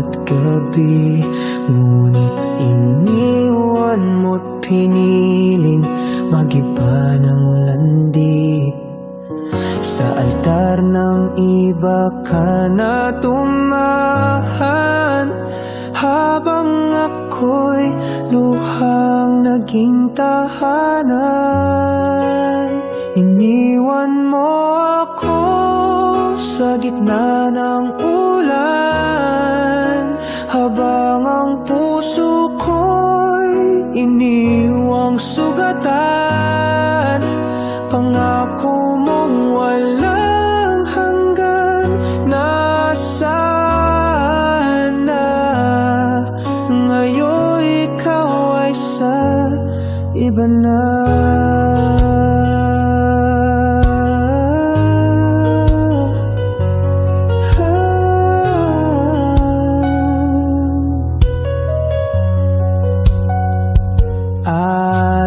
bawat gabi. Ngunit iniwan mo't piniling mag-iba ng landi. Sa altar ng iba ka na tumahan, habang ako'y luhang naging tahanan. Iniwan mo ako sa gitna ng ulan, habang ang puso ko'y iniwang sugatan. Pangako mong walang hanggan, nasaan na? Ngayon ikaw ay sa iba na.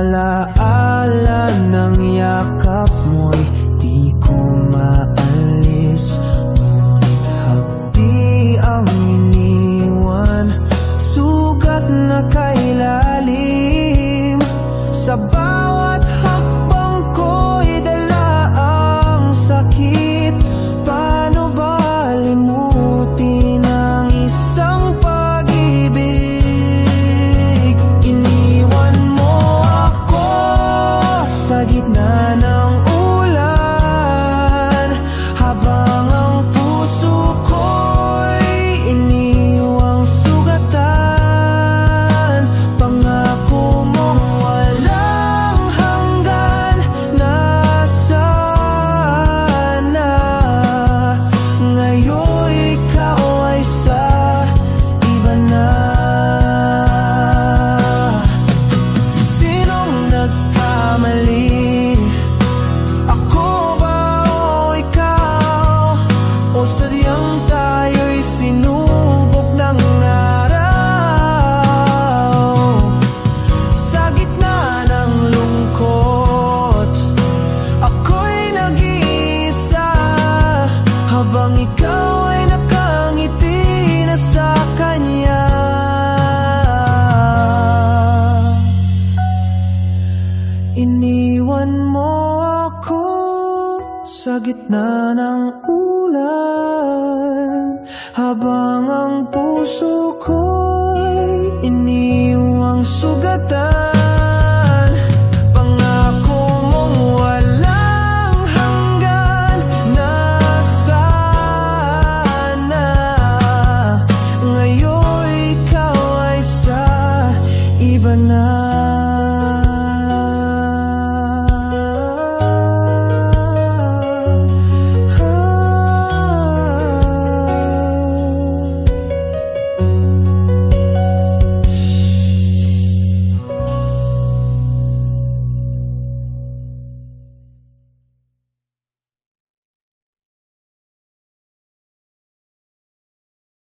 Alaala ng yakap mo'y di ko maalis, ngunit hapdi ang iniwan, sugat na kailalim. Sa bawat hakbang ko'y dala ang sakit. Paano ba limutin ang isang pag-ibig? Iniwan mo ako sa gitna ng ulan, habang ang puso ko'y iniwang sugatan. Pangako mong walang hanggan, nasaan na? Ngayon ikaw ay sa iba na. Sinong nagkamali? Ako ba o ikaw? O sadyang tayo'y sinubok ng araw? Sa gitna ng lungkot, ako'y nag-iisa, habang ikaw ay nakangiti na sa kanya. Iniwan mo ako sa gitna ng ulan, habang ang puso ko'y iniwang sugatan. Pangako mong walang hanggan, nasaan na? Ngayon ikaw ay sa iba na.